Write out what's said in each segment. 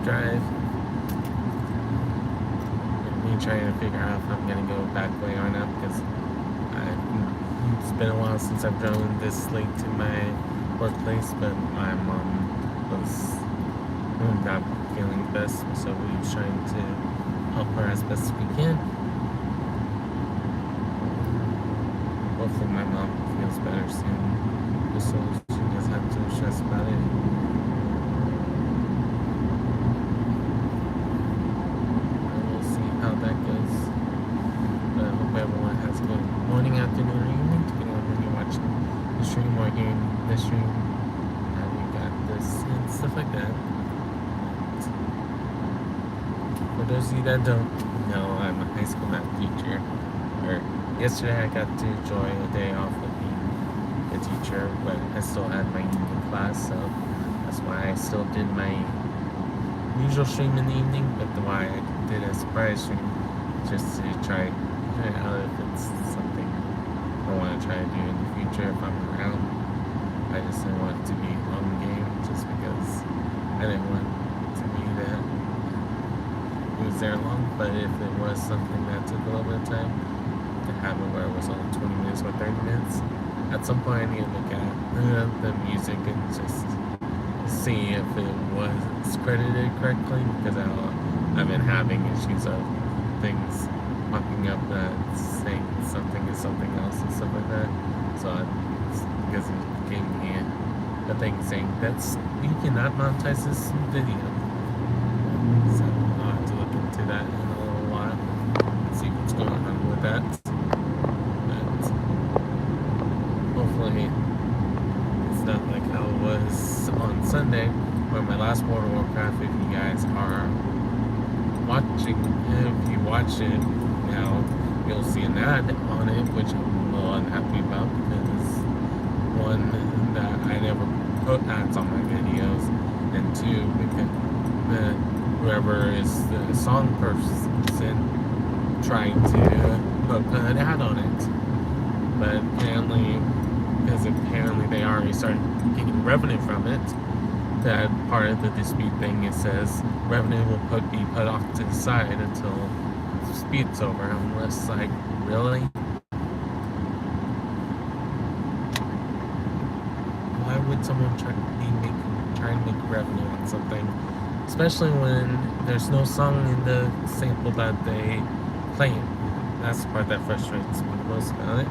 drive. Me trying to figure out if I'm gonna go back way or not because it's been a while since I've driven this late to my workplace, but my mom was not feeling the best, so we were trying to help her as best we can. Hopefully my mom feels better soon, just so she doesn't have to stress about it. We'll see how that goes. But I hope everyone has a good morning, afternoon, or evening, depending on when you're watching the stream or hearing the stream. And we got this and stuff like that. For those of you that don't know, I'm a high school math teacher. Yesterday I got to enjoy a day off of being a teacher, but I still had my evening class, so that's why I still did my usual stream in the evening, but why I did a surprise stream, just to try out if it's something I want to try to do in the future if I'm around. I just didn't want it to be on the game, just because I didn't want to be that it was there long, but if it was something that took a little bit of time, to have it where it was only 20 minutes or 30 minutes. At some point I need to look at the music and just see if it was credited correctly, because I've been having issues of things popping up that saying something is something else and stuff like that. So because it gave me a thing saying that's you cannot monetize this video. So I'll have to look into that in a little while and see what's going on with that. Hopefully it's not like how it was on Sunday, where my last World of Warcraft, if you guys are watching, if you watch it now, you'll see an ad on it, which I'm a little unhappy about, because one, that I never put ads on my videos, and two, because whoever is the song person trying to put an ad on it. But apparently, because apparently they already started getting revenue from it, that part of the dispute thing, it says revenue will be put off to the side until the dispute's over. Unless, like, really? Why would someone try to make revenue on something, especially when there's no song in the sample that they play? That's the part that frustrates me the most about it.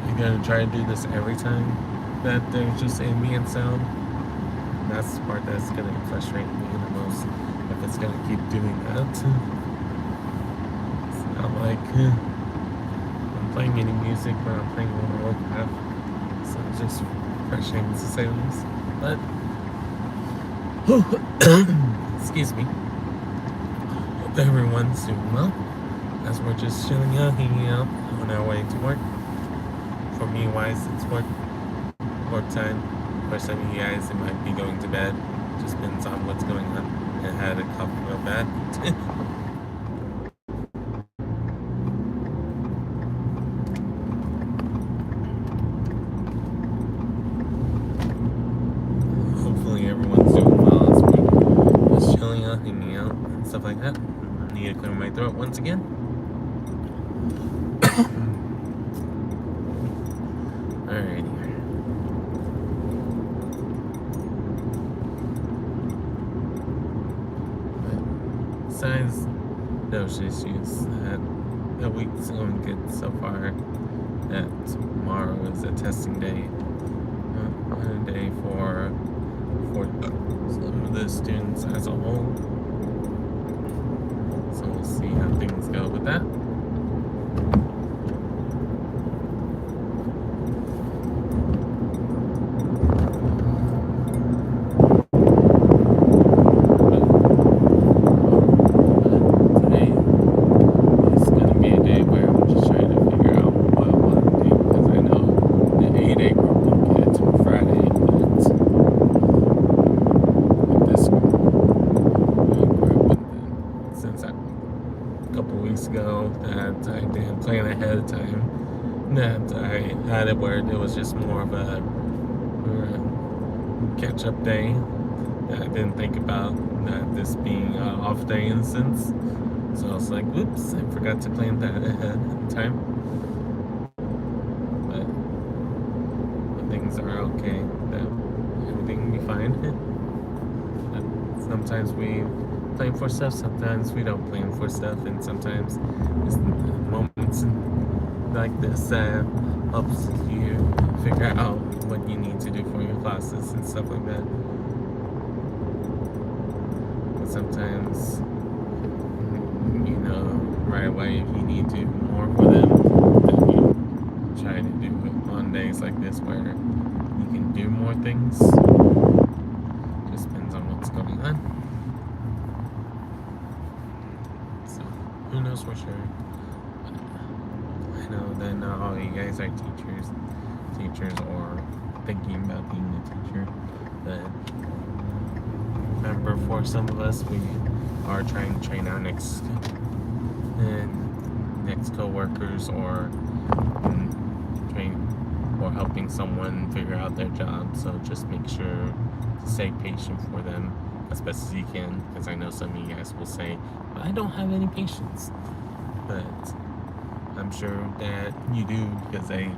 You're gonna try to do this every time that there's just ambient sound. That's the part that's gonna frustrate me the most, if it's gonna keep doing that. It's not like I'm playing any music when I'm playing World of Warcraft, so it's just frustrating to say the least. But excuse me. Hope everyone's doing well, as we're just chilling out, hanging out on our way to work. For me, wise, it's work time. For some of you guys, it might be going to bed. Just depends on what's going on. I had a couple of bad. Hopefully everyone's doing well as we're just chilling out, hanging out, and stuff like that. I need to clear my throat once again. Alrighty. But besides those issues, that week's going good so far. That tomorrow is a testing day. A day for some of the students as a whole. So we'll see how things go with that. That I had it where it was just more of a catch-up day. I didn't think about this being an off day in a sense. So I was like, whoops, I forgot to plan that ahead of time. But things are okay. Everything will be fine. But sometimes we plan for stuff, sometimes we don't plan for stuff, and sometimes it's moments like this that helps you figure out what you need to do for your classes and stuff like that. But sometimes, you know, right away if you need to do more for them, then you try to do it on days like this where you can do more things. Just depends on what's going on. So who knows for sure. I know that not all you guys are teachers or thinking about being a teacher, but remember, for some of us, we are trying to train our next co-workers or train or helping someone figure out their job. So just make sure to stay patient for them as best as you can, because I know some of you guys will say, I don't have any patience, but I'm sure that you do, because they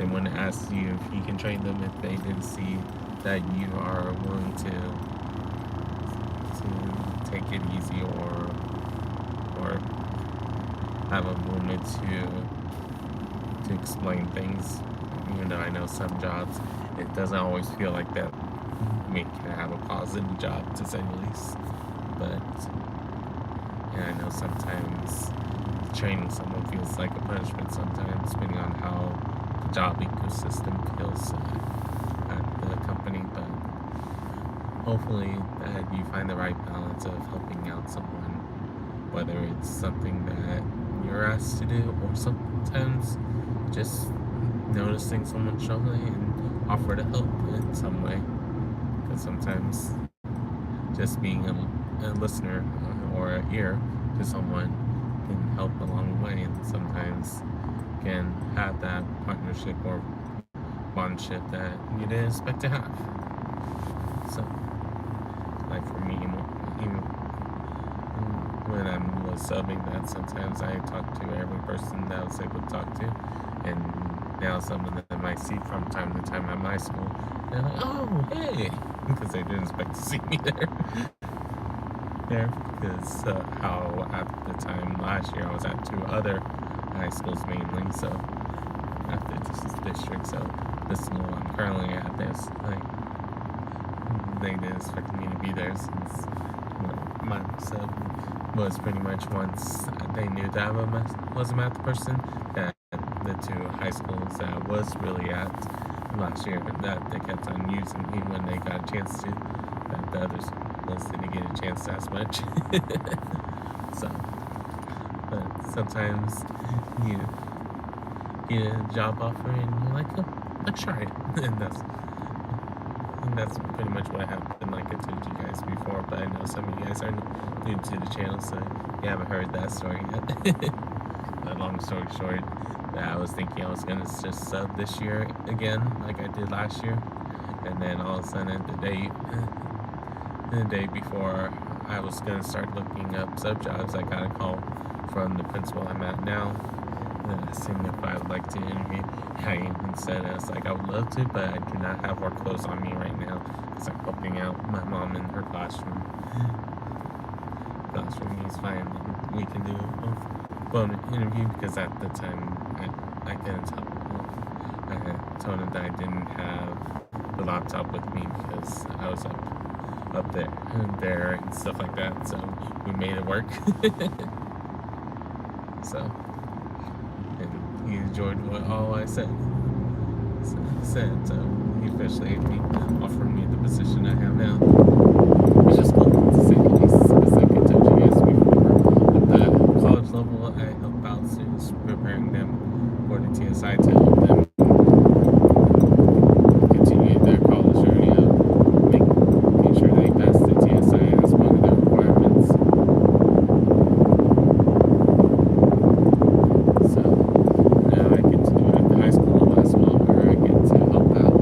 want to ask you if you can train them if they didn't see that you are willing to take it easy or have a moment to explain things. Even though I know some jobs, it doesn't always feel like that. We can have a positive job, to say the least, but I know sometimes training someone feels like a punishment sometimes, depending on how the job ecosystem feels at the company. But hopefully that you find the right balance of helping out someone, whether it's something that you're asked to do or sometimes just noticing someone struggling and offer to help in some way. Because sometimes just being a listener or an ear to someone can help along the way, and sometimes can have that partnership or bondship that you didn't expect to have. So, like for me, even when I was subbing, that sometimes I talk to every person that I was able to talk to, and now some of them I see from time to time at my school, they're like, oh, hey, because they didn't expect to see me there. Because how at the time last year I was at 2 other high schools mainly, so after this district, so the school I'm currently at, there's like, they didn't expect me to be there since my sub was pretty much, once they knew that I was a math person, that the 2 high schools that I was really at last year, that they kept on using me when they got a chance to, that the others didn't get a chance as much. So, but sometimes you get a job offer and you're like, oh, let's try it. And that's pretty much what happened, like I told you guys before, but I know some of you guys are new to the channel, so you haven't heard that story yet. But long story short, I was thinking I was gonna just sub this year again, like I did last year, and then all of a sudden the day before I was gonna start looking up sub jobs, I got a call from the principal I'm at now, asking if I would like to interview. I even said, I was like, I would love to, but I do not have work clothes on me right now, because I'm helping out my mom in her classroom. Classroom is fine, and we can do a phone interview, because at the time I couldn't tell. I had told him that I didn't have the laptop with me because I was up there and stuff like that, so we made it work. So, and he enjoyed all I said, so he officially offered me the position I have now, which is cool, to say the least, because like I told you guys before, at the college level, I help out students, preparing them for the TSI to help them continue their college journey of making sure they pass the TSI as one of their requirements. So now I get to do it at the high school level as well, where I get to help out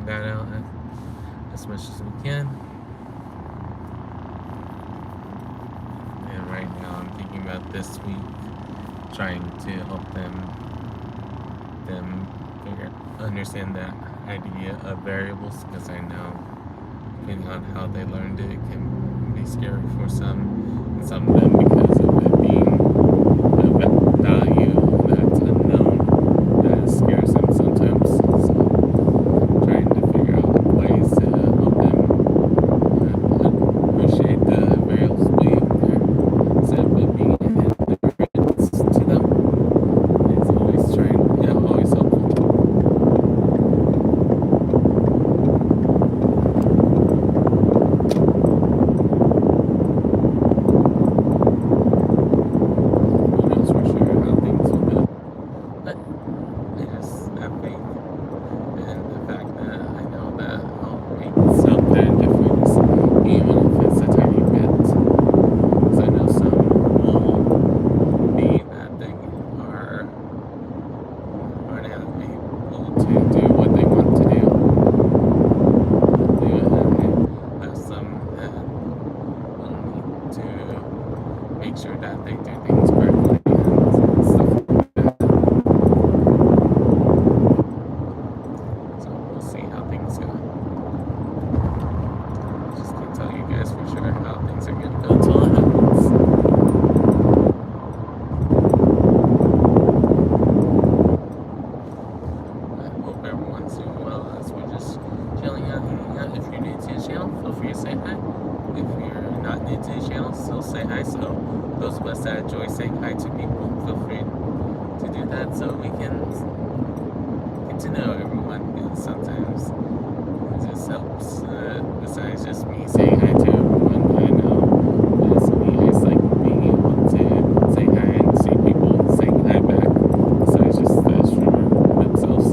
figuring that out as much as we can. And right now, I'm thinking about this week, trying to help them understand the idea of variables, because I know depending on how they learned it, it can be scary for some, and some of them because of it being a value that's unknown that scares them sometimes. So trying to figure out ways to help them appreciate the variables being there instead of it being a hindrance to them. It's always trying, yeah, always helpful. Who knows for sure how things will go, but I just have faith in the fact that I know that I'll make some kind of difference, even if it's a tiny bit. Because I know some will be that they aren't able to do what they want to do. They have some that will need to make sure that they do things correctly and stuff like that. So we'll see how things go. Just can't tell you guys for sure how things are gonna go until it happens. I hope everyone's doing well as we're just chilling out, hanging out. If you're new to the channel, feel free to say hi. If you're not new to the channel, still say hi. So those of us that enjoy saying hi to people, feel free to do that so we can get to know everyone. Because sometimes it just helps. Besides just me saying hi to everyone, I know that some of you guys like being able to say hi and see people saying hi back. Besides just the streamer themselves,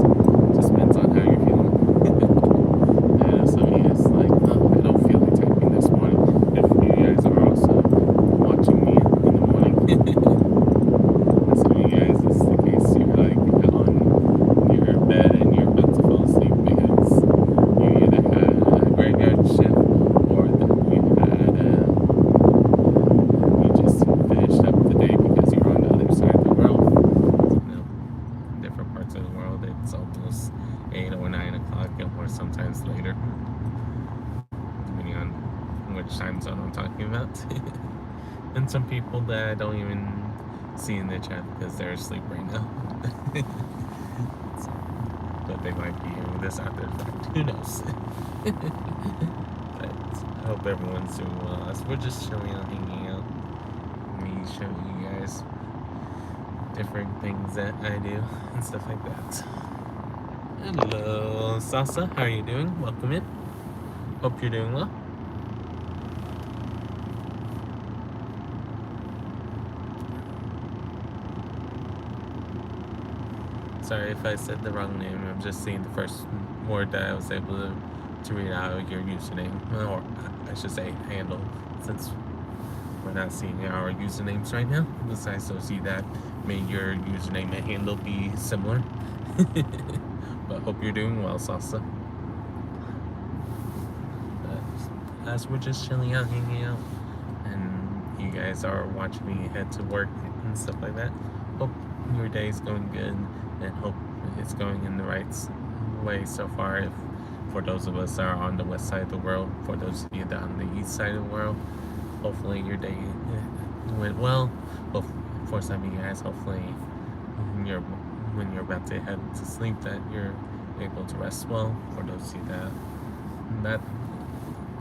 just depends on how you're feeling. I know some of you guys like, oh, I don't feel like typing this morning. If you guys are also watching me in the morning, some of you guys, it's the case you're like on your bed and you're about to fall asleep because you either had a graveyard shift or that you just finished up the day because you're on the other side of the world. You know, different parts of the world, it's almost 8 or 9 o'clock or sometimes later, depending on which time zone I'm talking about. And some people that I don't even see in the chat because they're asleep right now. But they might be hearing this after the fact. Who knows? But I hope everyone's doing well as we're just chilling out, hanging out. Me showing you guys different things that I do and stuff like that. Hello, Salsa. How are you doing? Welcome in. Hope you're doing well. Sorry if I said the wrong name. I'm just seeing the first word that I was able to read out of your username, or I should say handle, since we're not seeing our usernames right now. Besides, so see that may your username and handle be similar. But hope you're doing well, Salsa. But as we're just chilling out, hanging out, and you guys are watching me head to work and stuff like that, hope your day's going good and hope it's going in the right way so far. If for those of us that are on the west side of the world, for those of you that are on the east side of the world, hopefully your day went well. But for some of you guys, hopefully when you're about to head to sleep, that you're able to rest well. For those of you that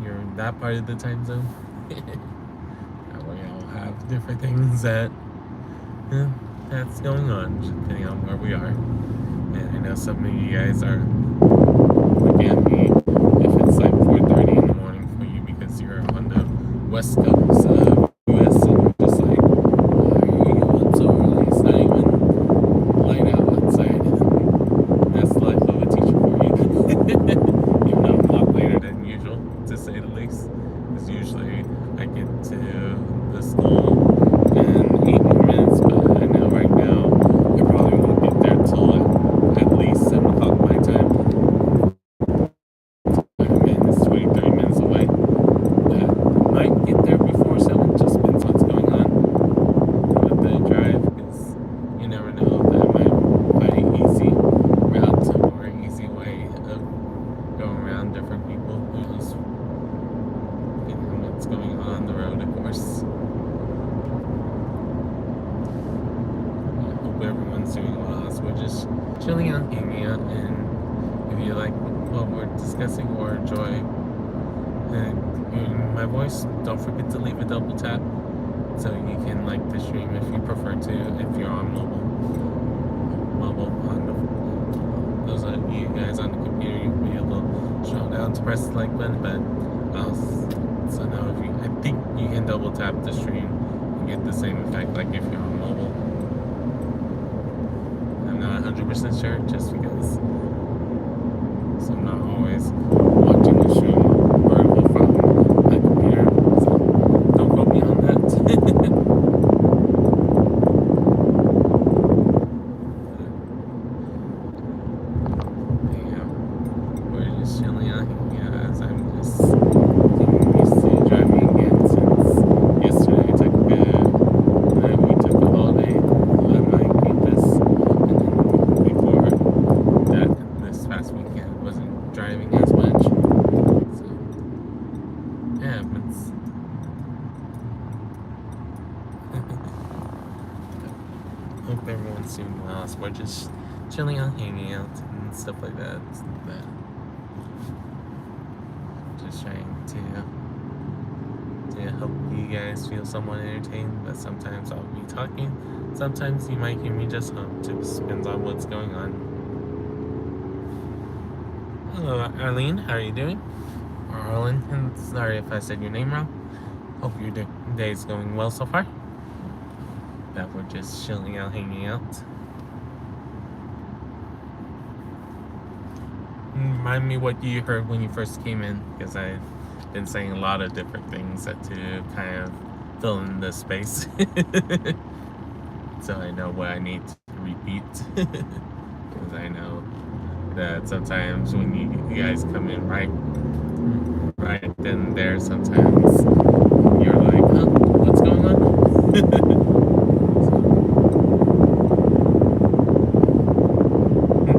you're in that part of the time zone, that way all have different things that's going on depending on where we are. And I know some of you guys are looking at me if it's like 4:30 in the morning for you because you're on the west coast of US and you're just like, why are you up so early? It's not even light out outside. That's the life of a teacher for you. Even though I'm a lot later than usual, to say the least. Because usually I get to the school in 8 more minutes, but I know right now I probably won't get there till at least 7 o'clock my time. around different people who's what's going on the road, of course. I hope everyone's doing well. So we're just chilling out, hanging out, and if you like what we're discussing or enjoy my voice, don't forget to leave a double tap so you can like the stream if you prefer to. If you're on mobile on those of you guys on the computer, you'll be able to scroll down to press the like button. But so now if you, I think you can double tap the stream and get the same effect like if you're on mobile. I'm not 100% sure just because so I'm not always watching the stream vertical from my computer, so don't quote me on that. Yeah, we're just chilling out here as I'm just getting used to driving again since yesterday. We took a holiday on my campus, and then before that, this past weekend wasn't driving as much. So yeah, happens. Hope everyone's doing well. So we're just chilling out, hanging out, and stuff like that. Just trying to help you guys feel somewhat entertained. But sometimes I'll be talking. Sometimes you might hear me just hum. Just depends on what's going on. Hello, Arlene. How are you doing? Or Arlen. Sorry if I said your name wrong. Hope your day is going well so far. That we're just chilling out, hanging out. Remind me what you heard when you first came in, because I've been saying a lot of different things to kind of fill in the space. So I know what I need to repeat. Because I know that sometimes when you guys come in right then and there, sometimes you're like, huh, what's going on?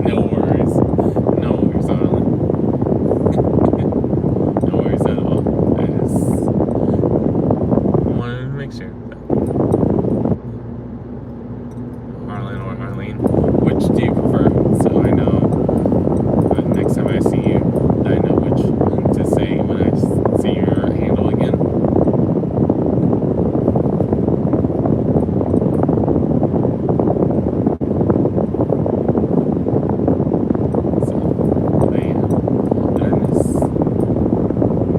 No worries, Arlen. No worries at all. I just wanted to make sure. Arlen or Arlene, which do you prefer? So I know next time I see you, I know which one to say when I see your handle again. So, but yeah, I'm just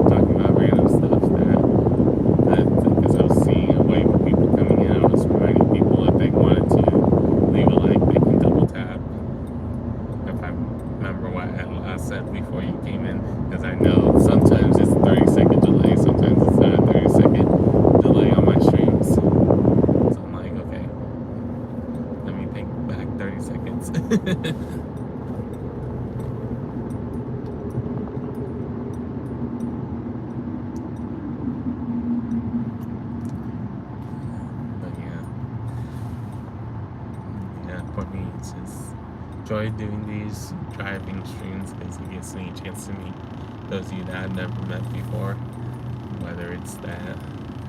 talking about random stuff because I was seeing a wave of people coming in. I was reminding people if they wanted to leave a like, they can double tap. If I remember what I said before you came in, because I know sometimes it's 30-second delay, sometimes it's not a 30-second delay on my streams. So I'm like, okay, let me take back 30 seconds. But yeah, for me, it's just enjoy doing these driving streams because it gives me a chance to meet those of you that I've never met before. Whether it's that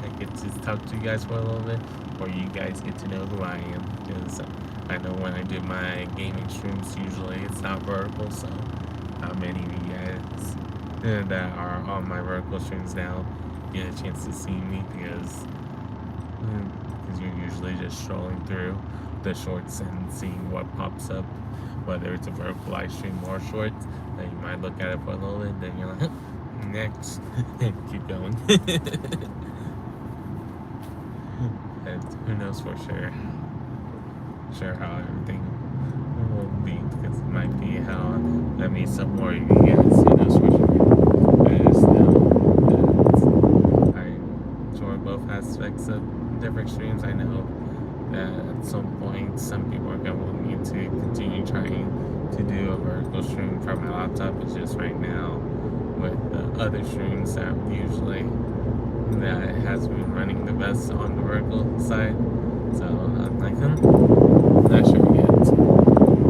I get to talk to you guys for a little bit, or you guys get to know who I am. Because I know when I do my gaming streams, usually it's not vertical, so not many of you guys that are on my vertical streams now get a chance to see me because you're usually just strolling through the shorts and seeing what pops up, whether it's a vertical live stream or short. Then you might look at it for a little bit, then you're like, next, and keep going. And who knows for sure how everything will be, because it might be how I meet some more of you guys. Who knows for sure. I just know that I enjoy both aspects of different streams. I know that at some point some people are going to want me to continue trying to do a vertical stream from my laptop. It's just right now with the other streams that usually that has been running the best on the vertical side. So I'm like, not sure yet.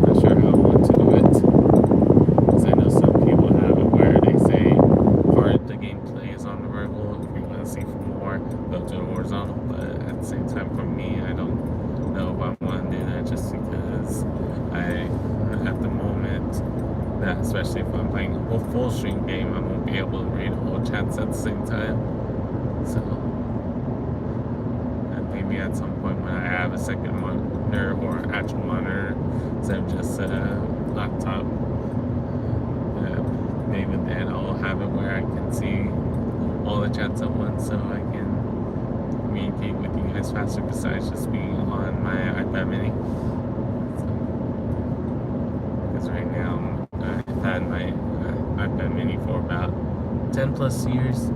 Not sure how I want to do it. Because I know some people have it where they chats at the same time. So maybe at some point when I have a second monitor or actual monitor instead of just a laptop, maybe then I'll have it where I can see all the chats at once, so I can communicate with you guys faster besides just being on my iPad mini. Because right now I've had my iPad mini for about 10 plus years,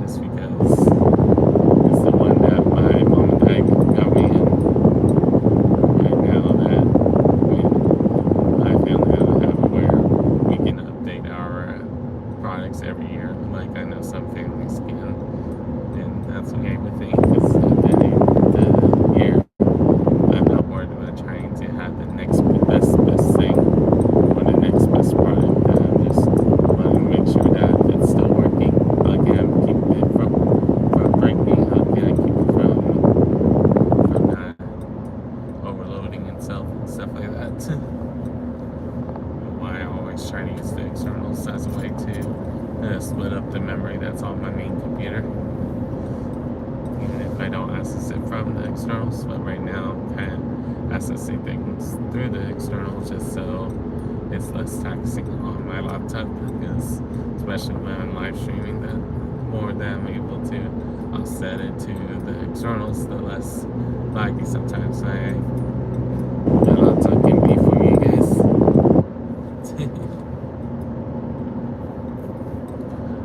just because it's the one that my mom and dad got me, and right now that my family don't have it where we can update our products every year, like I know some families can, and that's okay with me, because at the end of the year, I'm not worried about trying to have the next best thing or the next best product. I'm just wanting to make sure that it's still working. How can I keep it from breaking? How can I keep it from not overloading itself and stuff like that? Why I always try to use the externals as a way to split up the memory that's on my main computer, even if I don't access it from the externals. But right now I'm kind of accessing things through the externals just so it's less taxing on my laptop, because especially when I'm live streaming, the more that I'm able to offset it to the externals, the less laggy sometimes my laptop can be for you guys.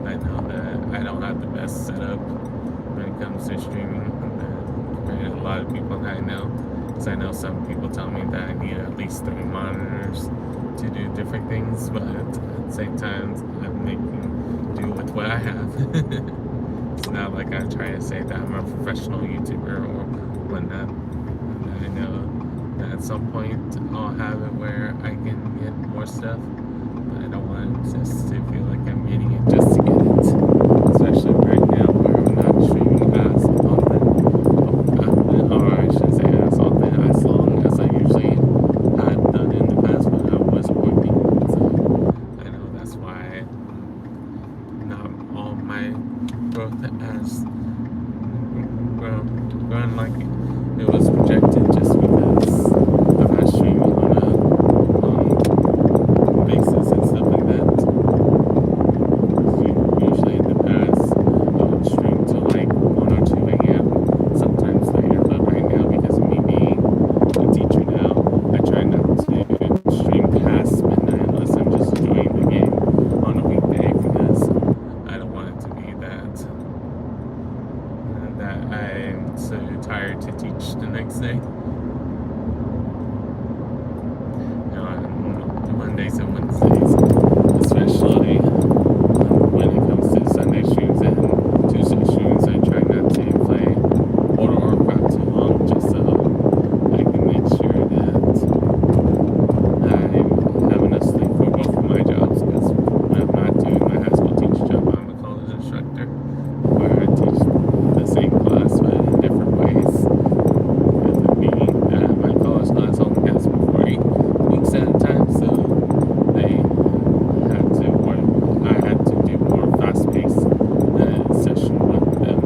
I know that I don't have the best setup when it comes to streaming compared to a lot of people that I know. Because I know some people tell me that I need at least 3 monitors to do different things, but at the same time, I'm making do with what I have. It's not like I try to say that I'm a professional YouTuber or whatnot. And I know that at some point I'll have it where I can get more stuff, but I don't want just to feel like I'm getting it just to get it. Especially right now where I'm not streaming as often, or I should say as often, as long as I usually have done in the past when I wasn't working. So I know that's why not all my growth has grown like it was projected, just because I'm not streaming on a long basis and stuff like that. Usually in the past, I would stream till like 1 or 2 a.m., sometimes later, but right now, because of me being a teacher now, I try not to stream past midnight unless I'm just enjoying the game on a weekday, because I don't want it to be that I'm so tired to teach the next day. On Mondays and Wednesdays, especially when it comes to Sunday streams and Tuesday streams, I try not to play World of Warcraft too long, just so I can make sure that I have enough sleep for both of my jobs, because when I'm not doing my high school teacher job, I'm a college instructor where I teach the same class but in different ways. Because of being that my college class only has 40 weeks at a time, so they had to work. I had to do more fast-paced session with them,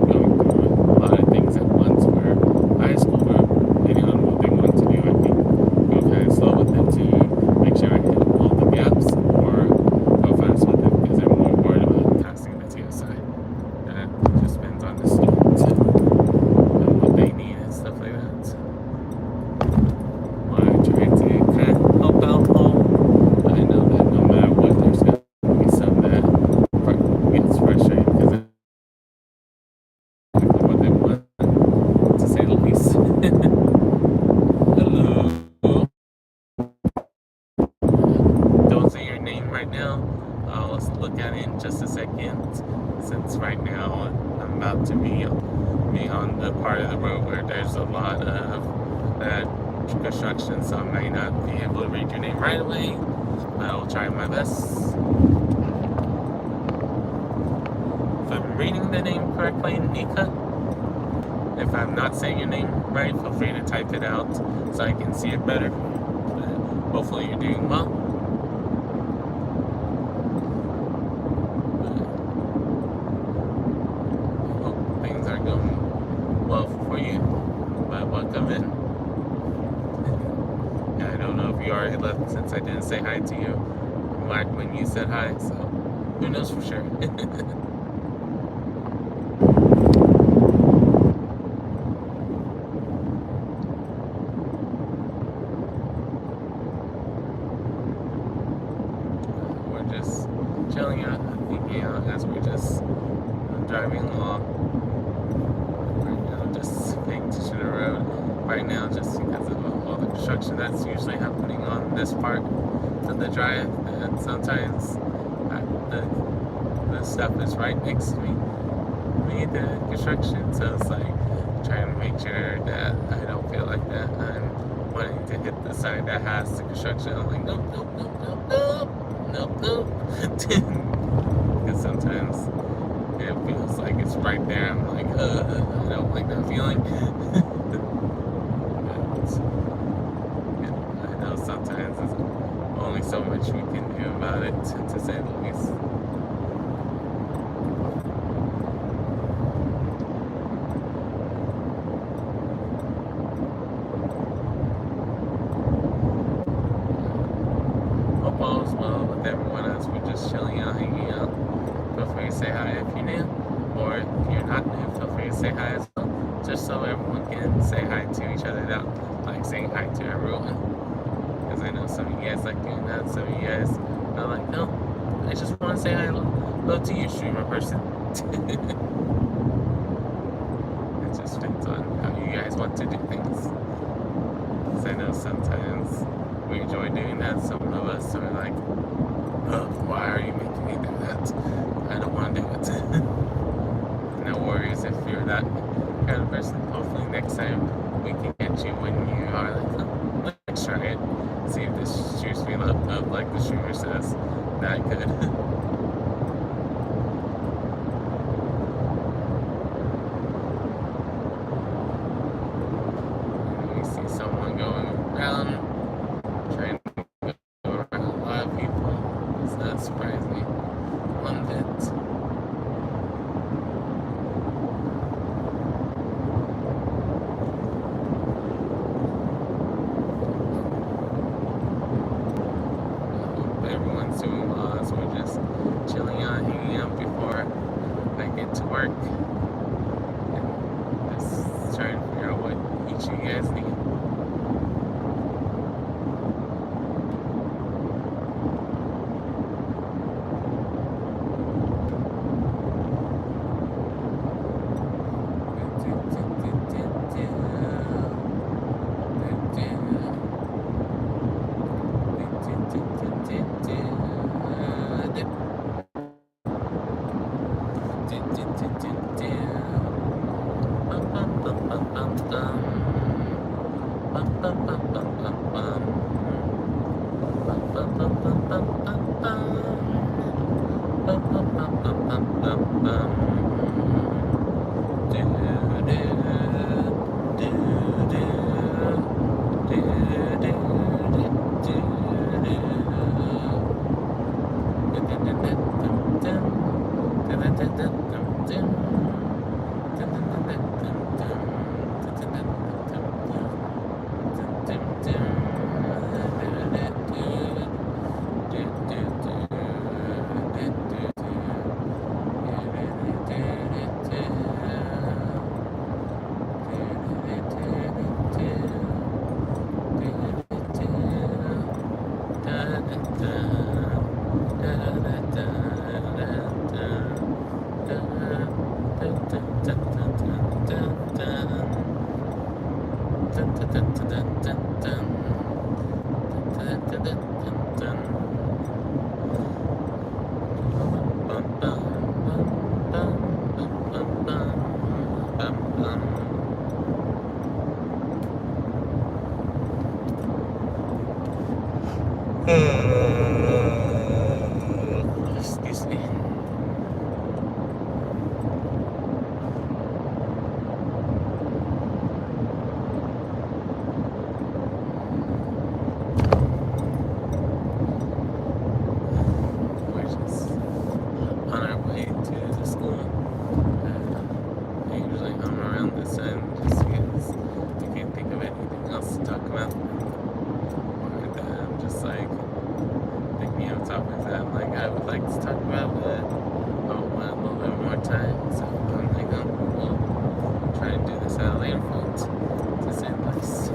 going through a lot of things at once. Where high school, depending on what they want to do, I think go kind of slow with it to make sure I hit all the gaps, or go fast with it because they're more worried about passing the TSI. That just depends on the student and what they need and stuff like that. Why I try to kind of help out all. But I know that no matter what, there's going to be some that gets frustrated because of what they want, to say the least. Hello. Don't say your name right now. I'll look at it in just a second, since right now I'm about to be on the part of the road where there's a lot of construction, so I might not be able to read your name right away, but I will try my best. If I'm reading the name correctly, Nika. If I'm not saying your name right, feel free to type it out so I can see it better. But hopefully you're doing well. since I didn't say hi to you when you said hi, so who knows for sure. We're just chilling out, hanging out as we're just driving along. Right now, just paying attention to the road. Right now, just because of all the construction that's usually happening on this part of the drive, and sometimes the stuff is right next to me, the construction, so it's like trying to make sure that I don't feel like that I'm wanting to hit the side that has the construction. I'm like, nope, nope, nope, nope, nope, nope, nope. Because sometimes it feels like it's right there. I'm like, I don't like that feeling. I know sometimes there's only so much we can do about it, to say the least. Hope all is well with everyone else. We're just chilling out, hanging out. Feel free to say hi if you're new, or if you're not new, feel free to say hi as well, just so everyone can say hi to each other without like saying hi to everyone. Because I know some of you guys like doing that, some of you guys are like, no, I just want to say hi hello to you, streamer person. It just depends on how you guys want to do things. Because I know sometimes we enjoy doing that. Some of us are like, oh, why are you making me do that? I don't want to do it. No worries if you're that kind of person. Hopefully next time we can get you when you are like, oh, let's try it. See if this cheers me up like the streamer says that I could. We see someone going around, trying to go around a lot of people. Does not surprise me one bit. Everyone's doing well, so we're just chilling out, hanging out before I get to work, and just trying to figure out what each of you guys need. Excuse me. like to talk about, but I want a little bit more time. So I'm like, we'll try to do this at a later point, to say the least.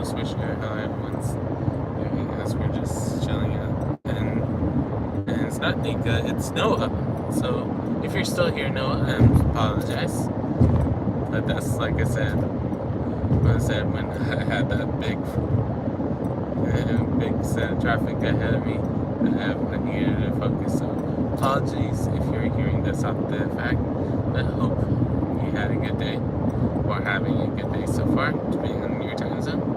For sure how everyone's doing as we're just chilling out. And it's not Nika, it's Noah. So if you're still here, Noah, I apologize. But that's like I said, when I had that big set of traffic ahead of me, I needed to focus. So apologies if you're hearing this off the fact, but hope you had a good day, or having a good day so far, depending on your time zone.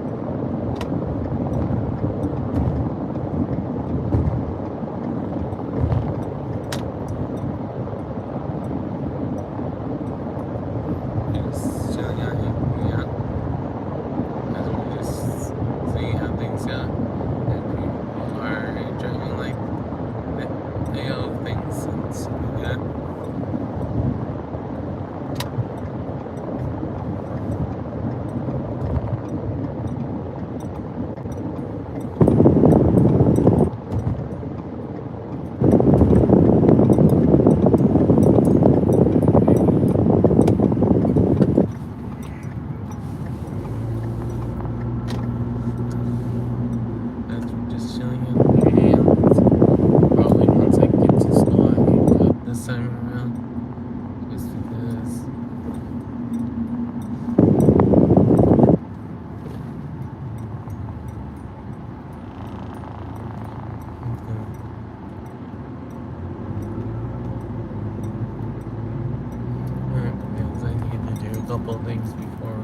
Couple of things before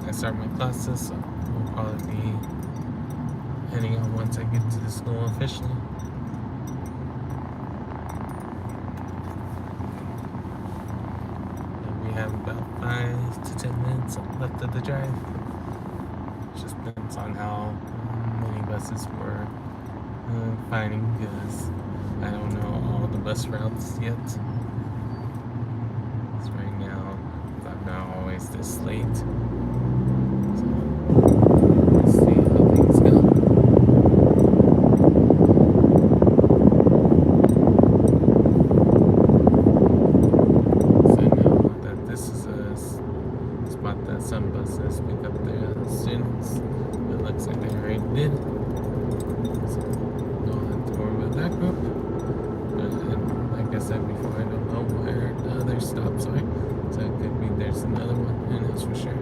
I start my classes, so we'll probably be heading out once I get to the school officially. And we have about 5 to 10 minutes left of the drive. It just depends on how many buses we're finding, because I don't know all the bus routes yet. Not always this late. So let's see how things go. So I know that this is a spot that some buses pick up their students. It looks like they already did. So don't have to worry about that group. And like I said before, I don't know where the other stops are. So it could be there's another one, and that's for sure.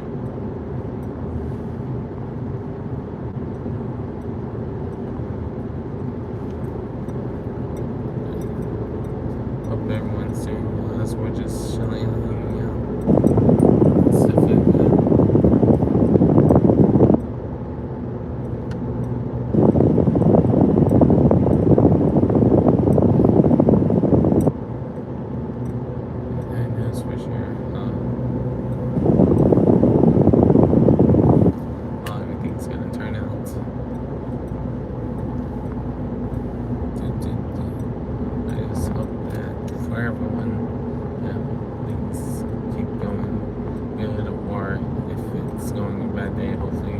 Hope everyone's doing well as we're just chilling and hanging out. Stuff like that. And that's for sure. Everything's gonna turn out. I just hope that for everyone, things keep going good, or if it's going a bad day, hopefully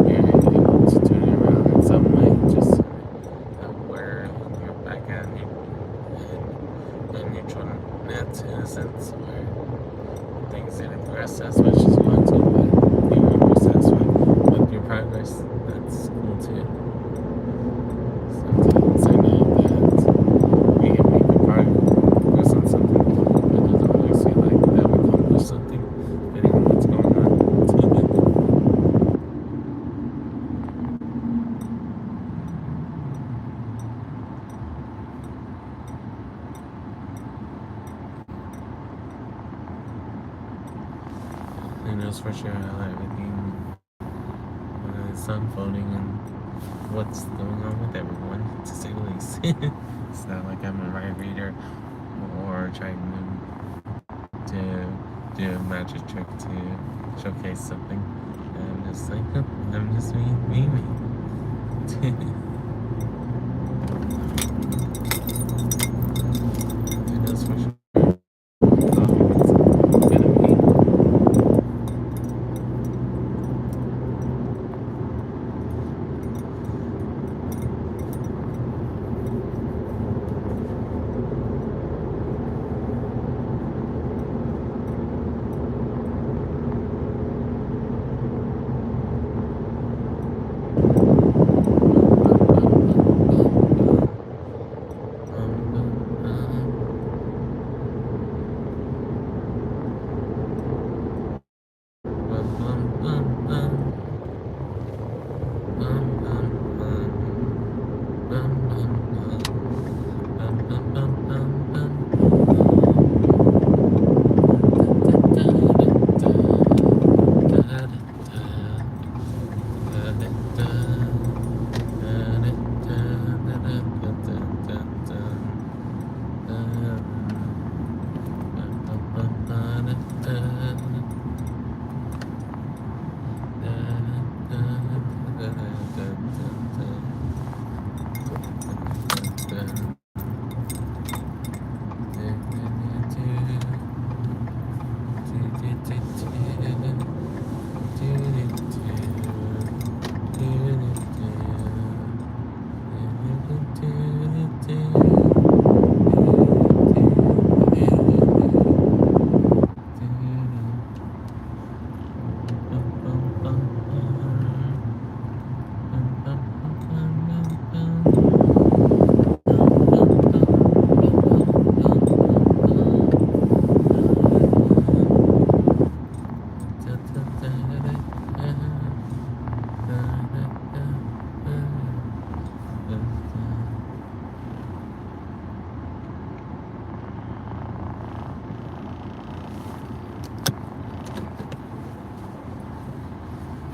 you're able to turn it around in some way, just where you're back at a neutral net in a sense, where things didn't progress as much as you want to, but you were satisfied with your progress. That's cool too. Sometimes I know that we can make a progress on something, but it doesn't really feel like that we accomplished something, depending on what's going on. Who knows for sure how everything is unfolding and what's going on with everyone, to say the least. It's not like I'm a mind reader or trying to do a magic trick to showcase something. And Just like, oh, I'm just being me. Who knows for sure? Coffee means gonna be.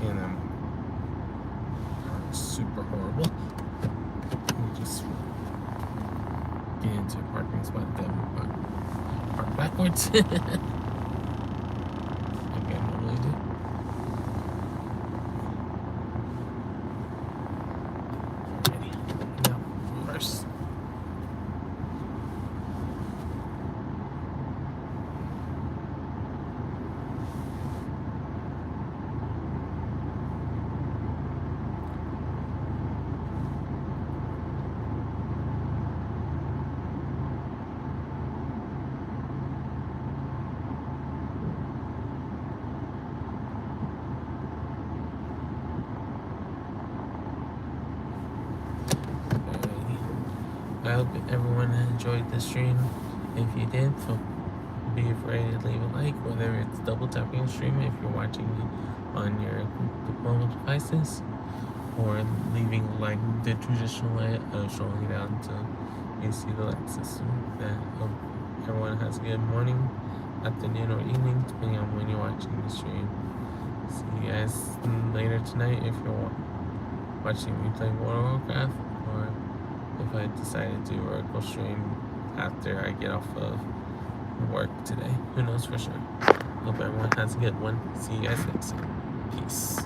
And I'm super horrible. You just get into a parking spot, then park backwards. Like I normally do. Alrighty, now reverse. I hope everyone enjoyed the stream. If you did, be afraid to leave a like, whether it's double tapping stream if you're watching on your mobile devices, or leaving like the traditional way of scrolling down until you see the like system. I hope everyone has a good morning, afternoon, or evening, depending on when you're watching the stream. See you guys later tonight if you're watching me play World of Warcraft, or if I decide to do a vertical stream after I get off of work today. Who knows for sure. Hope everyone has a good one. See you guys next time. Peace.